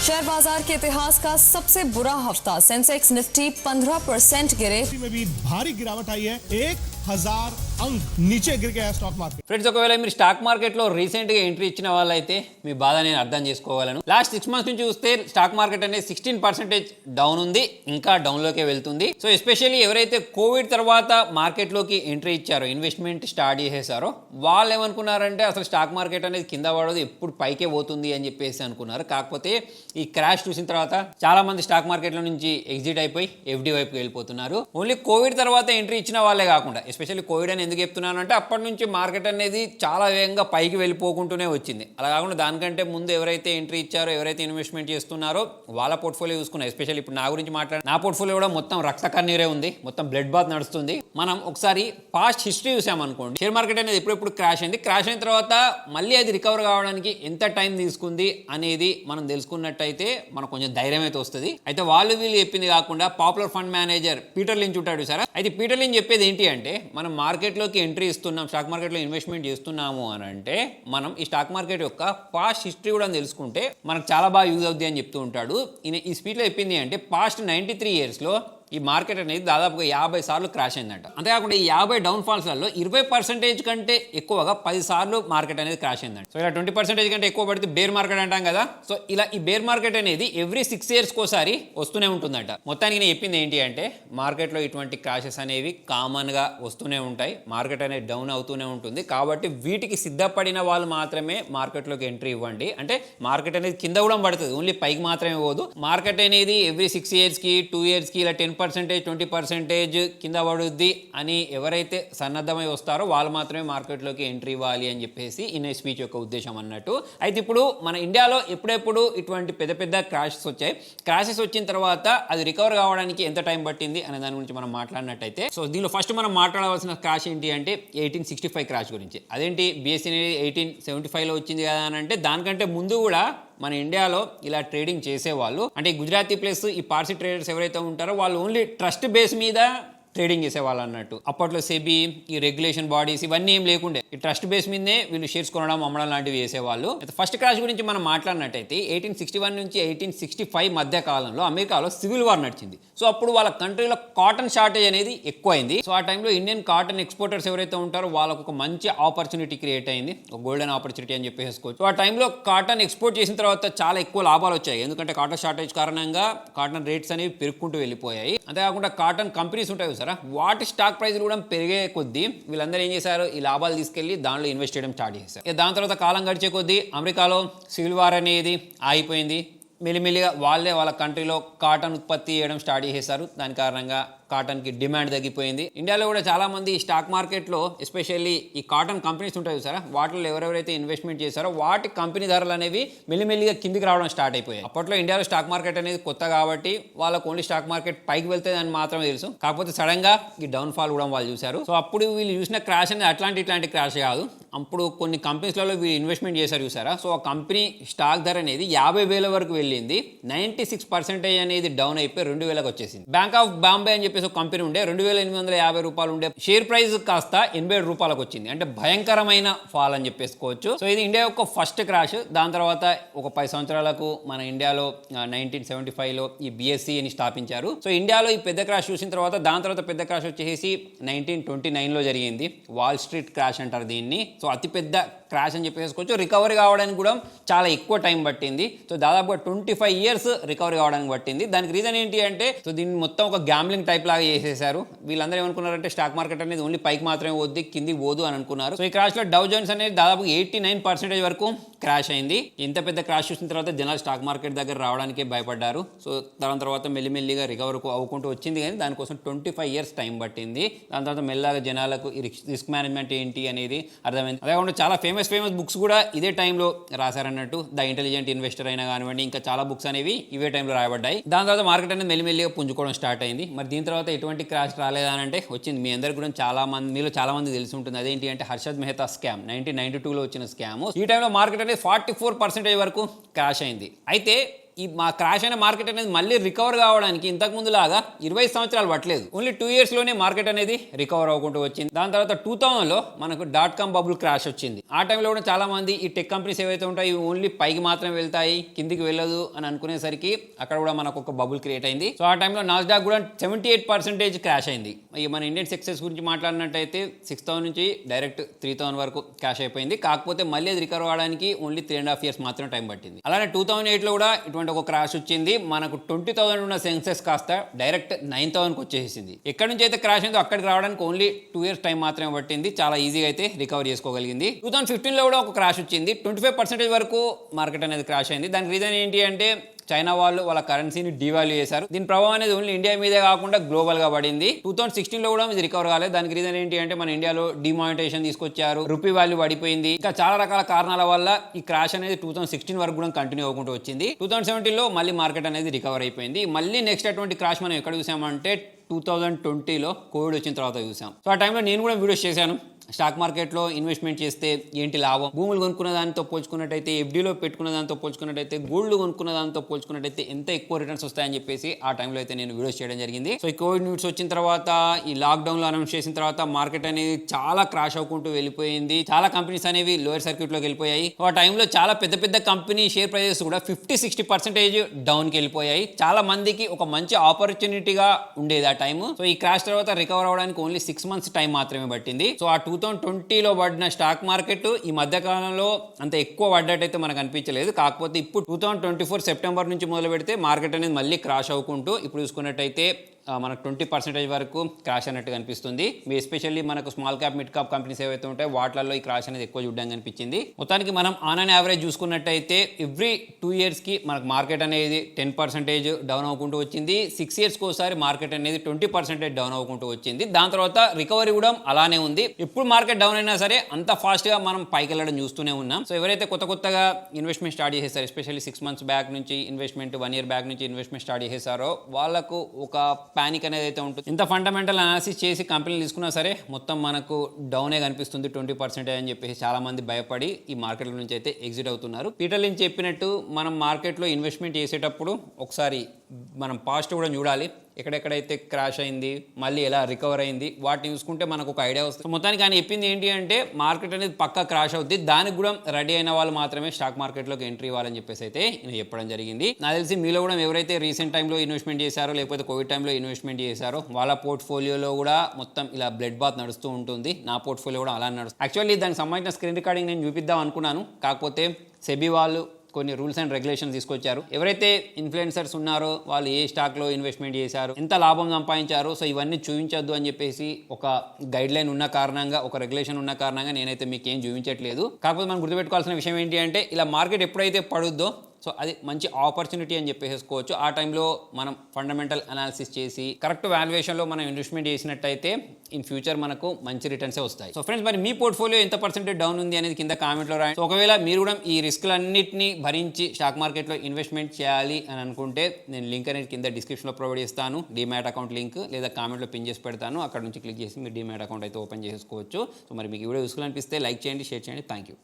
Share बाजार के इतिहास का सबसे बुरा हफ्ता। सेंसेक्स निफ्टी 15% गिरे। में भी भारी गिरावट आई है, 1000 अंक नीचे గిర్ गया స్టాక్ మార్కెట్. ఫ్రెండ్స్, ఒకవేళ మీరు స్టాక్ మార్కెట్లో రీసెంట్గా ఎంట్రీ ఇచ్చిన వాళ్ళైతే మీ బాధ నేను అర్థం చేసుకోగలను. లాస్ట్ 6 months నుంచి చూస్తే స్టాక్ మార్కెట్ అనేది 16% డౌన్ ఉంది, ఇంకా డౌన్లోకే వెళ్తుంది. సో ఎస్పెషల్లీ ఎవరైతే కోవిడ్ తర్వాత మార్కెట్లోకి ఎంట్రీ ఇచ్చారో, ఇన్వెస్ట్మెంట్ స్టార్ట్ చేసేసారో, వాళ్ళు ఏమనుకున్నారంటే అసలు స్టాక్ మార్కెట్ అనేది కింద పడదు, ఎప్పుడు పైకే పోతుంది అని చెప్పేసి అనుకున్నారు. కాకపోతే ఈ క్రాష్ చూసిన తర్వాత చాలా మంది స్టాక్ మార్కెట్లో నుంచి ఎగ్జిట్ అయిపోయి ఎఫ్డి వైపుకి వెళ్ళిపోతున్నారు. ఓన్లీ కోవిడ్ తర్వాత ఎంట్రీ ఇచ్చిన వాళ్ళే కాకుండా, ఎస్పెషల్లీ కోవిడ్ అని ఎందుకు చెప్తున్నాను అంటే అప్పటి నుంచి మార్కెట్ అనేది చాలా వేగంగా పైకి వెళ్ళిపోకుంటూనే వచ్చింది. అలా కాకుండా దానికంటే ముందు ఎవరైతే ఎంట్రీ ఇచ్చారో, ఎవరైతే ఇన్వెస్ట్మెంట్ చేస్తున్నారో వాళ్ళ పోర్ట్ఫోలియో చూసుకున్నారు. ఎస్పెషల్లీ ఇప్పుడు నా గురించి నా పోర్ట్ఫోలియో కూడా మొత్తం రక్త కన్నీరే ఉంది, మొత్తం బ్లడ్ బాత్ నడుస్తుంది. మనం ఒకసారి పాస్ట్ హిస్టరీ చూసామనుకోండి, షేర్ మార్కెట్ అనేది ఎప్పుడెప్పుడు క్రాష్ అయింది, క్రాష్ అయిన తర్వాత మళ్ళీ అది రికవర్ కావడానికి ఎంత టైం తీసుకుంది అనేది మనం తెలుసుకున్నట్టయితే మనకు కొంచెం ధైర్యం అయితే వస్తుంది. అయితే వీళ్ళు చెప్పింది కాకుండా popular fund manager Peter Lynch ఉంటాడు సార్. అయితే పీటర్ లించ్ చెప్పేది ఏంటి అంటే, మనం మార్కెట్లోకి ఎంట్రీ ఇస్తున్నాం, స్టాక్ మార్కెట్లో ఇన్వెస్ట్మెంట్ చేస్తున్నాము అని అంటే మనం ఈ స్టాక్ మార్కెట్ యొక్క పాస్ట్ హిస్టరీ కూడా తెలుసుకుంటే మనకు చాలా బాగా యూజ్ అవుద్ది అని చెప్తూ ఉంటాడు. ఈ స్పీచ్లో చెప్పింది అంటే పాస్ట్ 93 yearsలో ఈ మార్కెట్ అనేది దాదాపుగా 50 సార్లు క్రాష్ అయిందంట. అంతేకాకుండా ఈ 50 డౌన్ఫాల్స్లలో 20% కంటే ఎక్కువగా 10 సార్లు మార్కెట్ అనేది క్రాష్ అయిందంట. సో ఇలా 20% కంటే ఎక్కువ పడితే బేర్ మార్కెట్ అంటాం కదా. సో ఇలా ఈ బేర్ మార్కెట్ అనేది ఎవ్రీ 6 years ఒకసారి వస్తూనే ఉంటుందంట. మొత్తానికి నేను చెప్పింది ఏంటి అంటే, మార్కెట్లో ఇటువంటి క్రాషెస్ అనేవి కామన్గా వస్తూనే ఉంటాయి, మార్కెట్ అనేది డౌన్ అవుతూనే ఉంటుంది. కాబట్టి వీటికి సిద్ధపడిన వాళ్ళు మాత్రమే మార్కెట్లోకి ఎంట్రీ ఇవ్వండి. అంటే మార్కెట్ అనేది కింద కూడా పడుతుంది, ఓన్లీ పైకి మాత్రమే పోదు. మార్కెట్ అనేది ఎవ్రీ 6 yearsకి 2 yearsకి ఇలా 10%, 20% కింద పడుద్ది అని ఎవరైతే సన్నద్ధమై వస్తారో వాళ్ళు మాత్రమే మార్కెట్లోకి ఎంట్రీ ఇవ్వాలి అని చెప్పేసి ఈ స్పీచ్ యొక్క ఉద్దేశం అన్నట్టు. అయితే ఇప్పుడు మన ఇండియాలో ఎప్పుడెప్పుడు ఇటువంటి పెద్ద పెద్ద క్రాషెస్ వచ్చాయి, క్రాషెస్ వచ్చిన తర్వాత అది రికవర్ కావడానికి ఎంత టైం పట్టింది అనే దాని గురించి మనం మాట్లాడినట్టయితే, సో దీనిలో ఫస్ట్ మనం మాట్లాడవలసిన క్రాష్ ఏంటి అంటే 1865 క్రాష్ గురించి. అదేంటి బిఎస్సీ అనేది 1875లో వచ్చింది కదా అని అంటే, దానికంటే ముందు కూడా మన ఇండియాలో ఇలా ట్రేడింగ్ చేసేవాళ్ళు, అంటే గుజరాతీ ప్లస్ ఈ పార్సీ ట్రేడర్స్ ఎవరైతే ఉంటారో వాళ్ళు ఓన్లీ ట్రస్ట్ బేస్ మీద ట్రేడింగ్ చేసేవాళ్ళు అన్నట్టు. అప్పట్లో సెబీ, ఈ రెగ్యులేషన్ బాడీస్ ఇవన్నీ ఏం లేకుండే, ఈ ట్రస్ట్ బేస్ మీదే వీళ్ళు షేర్స్ కొనడం, అమ్మడం లాంటివి చేసేవాళ్ళు. ఫస్ట్ క్రాష్ గురించి మనం మాట్లాడినట్టయితే 1861 నుంచి 1865 మధ్య కాలంలో అమెరికాలో సివిల్ వార్ నడిచింది. సో అప్పుడు వాళ్ళ కంట్రీలో కాటన్ షార్టేజ్ అనేది ఎక్కువైంది. సో ఆ టైంలో ఇండియన్ కాటన్ ఎక్స్పోర్టర్స్ ఎవరైతే ఉంటారో వాళ్ళకు ఒక మంచి ఆపర్చునిటీ క్రియేట్ అయింది, ఒక గోల్డెన్ ఆపర్చునిటీ అని చెప్పేసుకోవచ్చు. సో ఆ టైంలో కాటన్ ఎక్స్పోర్ట్ చేసిన తర్వాత చాలా ఎక్కువ లాభాలు వచ్చాయి, ఎందుకంటే కాటన్ షార్టేజ్ కారణంగా కాటన్ రేట్స్ అనేవి పెరుగుకుంటూ వెళ్ళిపోయాయి. అంతేకాకుండా కాటన్ కంపెనీస్ ఉంటాయి, వాటి స్టాక్ ప్రైస్ కూడా పెరిగే కొద్దీ వీళ్ళందరూ ఏం చేశారు, ఈ లాభాలు తీసుకెళ్లి దానిలో ఇన్వెస్ట్ చేయడం స్టార్ట్ చేశారు. దాని తర్వాత కాలం గడిచే కొద్దీ అమెరికాలో సివిల్ వార్ అనేది ఆగిపోయింది. మెల్లిమెల్లిగా వాళ్ళ కంట్రీలో కాటన్ ఉత్పత్తి చేయడం స్టార్ట్ చేసేసారు. దాని కారణంగా కాటన్కి డిమాండ్ తగ్గిపోయింది. ఇండియాలో కూడా చాలామంది స్టాక్ మార్కెట్లో ఎస్పెషల్లీ ఈ కాటన్ కంపెనీస్ ఉంటాయి సార్, వాటిలో ఎవరెవరైతే ఇన్వెస్ట్మెంట్ చేశారో వాటి కంపెనీ ధరలు అనేవి మెల్లిమెల్లిగా కిందికి రావడం స్టార్ట్ అయిపోయాయి. అప్పట్లో ఇండియాలో స్టాక్ మార్కెట్ అనేది కొత్త కాబట్టి వాళ్ళకు ఓన్లీ స్టాక్ మార్కెట్ పైకి వెళ్తే అని మాత్రమే తెలుసు. కాకపోతే సడన్గా ఈ డౌన్ఫాల్ కూడా వాళ్ళు చూశారు. సో అప్పుడు వీళ్ళు చూసిన క్రాష్ అనేది ఇట్లాంటి క్రాష్ కాదు, అప్పుడు కొన్ని కంపెనీస్లలో వీళ్ళు ఇన్వెస్ట్మెంట్ చేశారు చూసారా. సో ఆ కంపెనీ స్టాక్ ధర అనేది 50,000 వరకు వెళ్ళింది. 96% అనేది డౌన్ అయిపోయి 2,000కి వచ్చేసింది. బ్యాంక్ ఆఫ్ బాంబే అని చెప్పేసి ఒక కంపెనీ ఉండే, 2,850 రూపాయలు ఉండే షేర్ ప్రైస్ కాస్త 87 రూపాయలకు వచ్చింది. అంటే భయంకరమైన ఫాల్ అని చెప్పేసుకోవచ్చు. సో ఇది ఇండియా యొక్క ఫస్ట్ క్రాష్. దాని తర్వాత ఒక 10 సంవత్సరాలకు మన ఇండియాలో 1975లో ఈ బిఎస్సీ అని స్థాపించారు. సో ఇండియాలో ఈ పెద్ద క్రాష్ చూసిన తర్వాత దాని తర్వాత పెద్ద క్రాష్ వచ్చేసి 1929లో జరిగింది, వాల్ స్ట్రీట్ క్రాష్ అంటారు దీన్ని. సో అతిపెద్ద క్రాష్ అని చెప్పేసుకోవచ్చు. రికవరీ కావడానికి కూడా చాలా ఎక్కువ టైం పట్టింది. సో దాదాపుగా 25 years రికవరీ కావడానికి పట్టింది. దానికి రీజన్ ఏంటి అంటే, సో దీన్ని మొత్తం ఒక గ్యాంబ్లింగ్ టైప్ లాగా చేసేసారు. వీళ్ళందరూ ఏమనుకున్నారంటే స్టాక్ మార్కెట్ అనేది ఓన్లీ పైకి మాత్రమే పోద్ది, కింది పోదు అని అనుకున్నారు. సో ఈ క్రాష్లో డౌ జోన్స్ అనేది దాదాపు 89% వరకు క్రాష్ అయింది. ఇంత పెద్ద క్రాష్ చూసిన తర్వాత జనాలు స్టాక్ మార్కెట్ దగ్గర రావడానికే భయపడ్డారు. సో దాని తర్వాత మెల్లిమెల్లిగా రికవర్ అవ్వుకుంటూ వచ్చింది, కానీ దానికోసం 25 years టైం పట్టింది. దాని తర్వాత మెల్లగా జనాలకు ఈ రిస్క్ మేనేజ్మెంట్ ఏంటి అనేది అర్థమైంది. అదేకాకుండా చాలా ఫేమస్ బుక్స్ కూడా ఇదే టైంలో రాశారన్నట్టు. ద ఇంటెలిజెంట్ ఇన్వెస్టర్ అయినా కానివ్వండి, ఇంకా చాలా బుక్స్ అనేవి ఇవే టైంలో రాయబడ్డాయి. దాని తర్వాత మార్కెట్ అనేది మెల్లిమెల్లిగా పుంజుకోవడం స్టార్ట్ అయింది. మరి దీని తర్వాత ఎటువంటి క్రాష్ రాలేదనంటే వచ్చింది. మీ అందరికీ కూడా మీలో చాలా మంది తెలిసి ఉంటుంది. అదేంటి అంటే హర్షద్ మెహతా స్కామ్, 1992లో వచ్చిన స్కామ్. ఈ టైంలో మార్కెట్ అనేది 44% వరకు క్రాష్ అయింది. అయితే ఈ మా క్రాష్ అయిన మార్కెట్ అనేది మళ్ళీ రికవర్ కావడానికి ఇంతకు ముందు లాగా 20 సంవత్సరాలు పట్టలేదు. ఓన్లీ 2 yearsలోనే మార్కెట్ అనేది రికవర్ అవ్వకుంటూ వచ్చింది. దాని తర్వాత 2000లో మనకు .com బబుల్ క్రాష్ వచ్చింది. ఆ టైంలో కూడా చాలా మంది ఈ టెక్ కంపెనీస్ ఏవైతే ఉంటాయి ఇవి ఓన్లీ పైకి మాత్రమే వెళ్తాయి, కిందికి వెళ్ళదు అని అనుకునేసరికి అక్కడ కూడా మనకు ఒక బబుల్ క్రియేట్ అయింది. సో ఆ టైంలో నాస్డాక్ కూడా 78% క్రాష్ అయింది. ఇక మన ఇండియన్ సెక్సెస్ గురించి మాట్లాడినట్టయితే 6000 నుంచి డైరెక్ట్ 3000 వరకు క్రాష్ అయిపోయింది. కాకపోతే మళ్ళీ అది రికవర్ అవ్వడానికి ఓన్లీ 3.5 years మాత్రం టైం పట్టింది. అలానే 2008లో కూడా ఇటువంటి ఒక క్రాష్ వచ్చింది. మనకు 20,000 ఉన్న సెన్సెక్స్ కాస్త డైరెక్ట్ 9,000కి వచ్చేసింది. ఎక్కడి నుంచి అయితే క్రాష్ అయిందో అక్కడికి రావడానికి ఓన్లీ 2 years టైం మాత్రమే పట్టింది. చాలా ఈజీగా అయితే రికవర్ చేసుకోగలిగింది. 2015లో కూడా ఒక క్రాష్ వచ్చింది. 25% వరకు మార్కెట్ అనేది క్రాష్ అయింది. దానికి రీజన్ ఏంటి అంటే చైనా వాళ్ళు వాళ్ళ కరెన్సీని డివాల్యూ చేశారు. దీని ప్రభావం అనేది ఓన్లీ ఇండియా మీదే కాకుండా గ్లోబల్ గా పడింది. 2016లో కూడా ఇది రికవర్ కాలేదు. దానికి రీజన్ ఏంటి అంటే మన ఇండియాలో డిమానిటైజేషన్ తీసుకొచ్చారు, రూపీ వాల్యూ పడిపోయింది, ఇంకా చాలా రకాల కారణాల వల్ల ఈ క్రాష్ అనేది 2016 వరకు కూడా కంటిన్యూ అవ్వకుంటూ వచ్చింది. 2017లో మళ్ళీ మార్కెట్ అనేది రికవర్ అయిపోయింది. మళ్ళీ నెక్స్ట్ అటువంటి క్రాష్ మనం ఎక్కడ చూసామంటే 2020లో కోవిడ్ వచ్చిన తర్వాత చూసాం. సో ఆ టైంలో నేను కూడా వీడియోస్ చేశాను. స్టాక్ మార్కెట్లో ఇన్వెస్ట్మెంట్ చేస్తే ఏంటి లాభం, భూములు కొనుక్కున్న దానితో పోల్చుకున్నట్టయితే, ఎఫ్డీలో పెట్టుకున్న దాంతో పోల్చుకున్నట్టయితే, గోల్డ్ కొనుక్కున్న దాంతో పోల్చుకున్నట్టయితే ఎంత ఎక్కువ రిటర్న్స్ వస్తాయని చెప్పేసి ఆ టైంలో అయితే నేను వీడియోస్ చేయడం జరిగింది. సో ఈ కోవిడ్ న్యూస్ వచ్చిన తర్వాత, ఈ లాక్డౌన్లో అనౌన్స్ చేసిన తర్వాత మార్కెట్ అనేది చాలా క్రాష్ అవ్వకుంటూ వెళ్ళిపోయింది. చాలా కంపెనీస్ అనేవి లోయర్ సర్క్యూట్లోకి వెళ్ళిపోయాయి. ఆ టైంలో చాలా పెద్ద పెద్ద కంపెనీ షేర్ ప్రైజెస్ కూడా 50-60% డౌన్కి వెళ్ళిపోయాయి. చాలా మందికి ఒక మంచి ఆపర్చునిటీగా ఉండేది ఆ టైం. సో ఈ క్రాష్ తర్వాత రికవర్ అవ్వడానికి ఓన్లీ 6 months టైం మాత్రమే పట్టింది. సో ఆ 2020లో పడిన స్టాక్ మార్కెట్ ఈ మధ్య కాలంలో అంత ఎక్కువ పడ్డట్టయితే మనకు అనిపించలేదు. కాకపోతే ఇప్పుడు 2024 సెప్టెంబర్ నుంచి మొదలు పెడితే మార్కెట్ అనేది మళ్ళీ క్రాష్ అవ్వకుంటూ ఇప్పుడు చూసుకున్నట్టయితే మనకు 20% వరకు క్రాష్ అన్నట్టుగా అనిపిస్తుంది. మీ ఎస్పెషల్లీ మనకు small cap mid cap companies ఏవైతే ఉంటాయో వాటిల్లో ఈ క్రాష్ అనేది ఎక్కువ చూడడానికి అనిపించింది. మొత్తానికి మనం ఆన్ అండ్ యావరేజ్ చూసుకున్నట్టయితే ఎవ్రీ 2 yearsకి మనకు మార్కెట్ అనేది 10% డౌన్ అవ్వకుంటూ వచ్చింది. 6 yearsకి ఒకసారి మార్కెట్ అనేది 20% డౌన్ అవ్వకుంటూ వచ్చింది. దాని తర్వాత రికవరీ కూడా అలానే ఉంది. ఇప్పుడు మార్కెట్ డౌన్ అయినా సరే అంత ఫాస్ట్గా మనం పైకి వెళ్ళడం చూస్తూనే ఉన్నాం. సో ఎవరైతే కొత్తగా ఇన్వెస్ట్మెంట్ స్టార్ట్ చేసేసారో, ఎస్పెషల్లీ 6 months బ్యాక్ నుంచి ఇన్వెస్ట్మెంట్, 1 year బ్యాక్ నుంచి ఇన్వెస్ట్మెంట్ స్టార్ట్ చేసేసారో వాళ్ళకు ఒక పానిక్ అనేది అయితే ఉంటుంది. ఇంత ఫండమెంటల్ అనాలిసిస్ చేసి కంపెనీలు తీసుకున్నా సరే మొత్తం మనకు డౌనే కనిపిస్తుంది 20% అని చెప్పేసి చాలా మంది భయపడి ఈ మార్కెట్ల నుంచి అయితే ఎగ్జిట్ అవుతున్నారు. పీటర్ లించ్ చెప్పినట్టు మనం మార్కెట్లో ఇన్వెస్ట్మెంట్ చేసేటప్పుడు ఒకసారి మనం పాస్ట్ కూడా చూడాలి. ఎక్కడెక్కడైతే క్రాష్ అయింది, మళ్ళీ ఎలా రికవర్ అయింది, వాటిని చూసుకుంటే మనకు ఒక ఐడియా వస్తుంది. మొత్తానికి ఆయన చెప్పింది ఏంటి అంటే మార్కెట్ అనేది పక్కా క్రాష్ అవుతుంది, దానికి కూడా రెడీ అయిన వాళ్ళు మాత్రమే స్టాక్ మార్కెట్లోకి ఎంట్రీ ఇవ్వాలని చెప్పేసి అయితే నేను చెప్పడం జరిగింది. నాకు తెలిసి మీలో కూడా ఎవరైతే రీసెంట్ టైంలో ఇన్వెస్ట్మెంట్ చేశారో లేకపోతే కోవిడ్ టైంలో ఇన్వెస్ట్మెంట్ చేశారో వాళ్ళ పోర్ట్ఫోలియోలో కూడా మొత్తం ఇలా బ్లడ్ బాత్ నడుస్తూ ఉంటుంది. నా పోర్ట్ఫోలియో కూడా అలా నడుస్తుంది. యాక్చువల్లీ దానికి సంబంధించిన స్క్రీన్ రికార్డింగ్ నేను చూపిద్దాం అనుకున్నాను. కాకపోతే సెబీ వాళ్ళు కొన్ని రూల్స్ అండ్ రెగ్యులేషన్స్ తీసుకొచ్చారు. ఎవరైతే ఇన్ఫ్లుయెన్సర్స్ ఉన్నారో వాళ్ళు ఏ స్టాక్లో ఇన్వెస్ట్మెంట్ చేశారు, ఎంత లాభం సంపాదించారు, సో ఇవన్నీ చూపించొద్దు అని చెప్పేసి ఒక గైడ్ లైన్ ఉన్న కారణంగా, ఒక రెగ్యులేషన్ ఉన్న కారణంగా నేనైతే మీకు ఏం చూపించట్లేదు. కాకపోతే మనం గుర్తుపెట్టుకోవాల్సిన విషయం ఏంటి అంటే ఇలా మార్కెట్ ఎప్పుడైతే పడుద్దో సో అది మంచి ఆపర్చునిటీ అని చెప్పేసుకోవచ్చు. ఆ టైంలో మనం ఫండమెంటల్ అనాలిసిస్ చేసి కరెక్ట్ వాల్యుయేషన్లో మనం ఇన్వెస్ట్మెంట్ చేసినట్టయితే ఇన్ ఫ్యూచర్ మనకు మంచి రిటర్న్సే వస్తాయి. సో ఫ్రెండ్స్, మరి మీ పోర్ట్ఫోలియో ఎంత పర్సెంటేజ్ డౌన్ ఉంది అనేది కింద కామెంట్లో రాయండి. సో ఒకవేళ మీరు కూడా ఈ రిస్క్లన్నింటినీ భరించి స్టాక్ మార్కెట్లో ఇన్వెస్ట్మెంట్ చేయాలి అని అనుకుంటే నేను లింక్ అనేది కింద డిస్క్రిప్షన్లో ప్రొవైడ్ చేస్తాను. డీమ్యాట్ అకౌంట్ లింక్ లేదా కామెంట్లో పిన్ చేసి పెడతాను. అక్కడ నుంచి క్లిక్ చేసి మీరు డీమ్యాట్ అకౌంట్ అయితే ఓపెన్ చేసుకోవచ్చు. సో మరి మీకు వీడియో యూస్ఫుల్ అనిపిస్తే లైక్ చేయండి, షేర్ చేయండి. Thank you.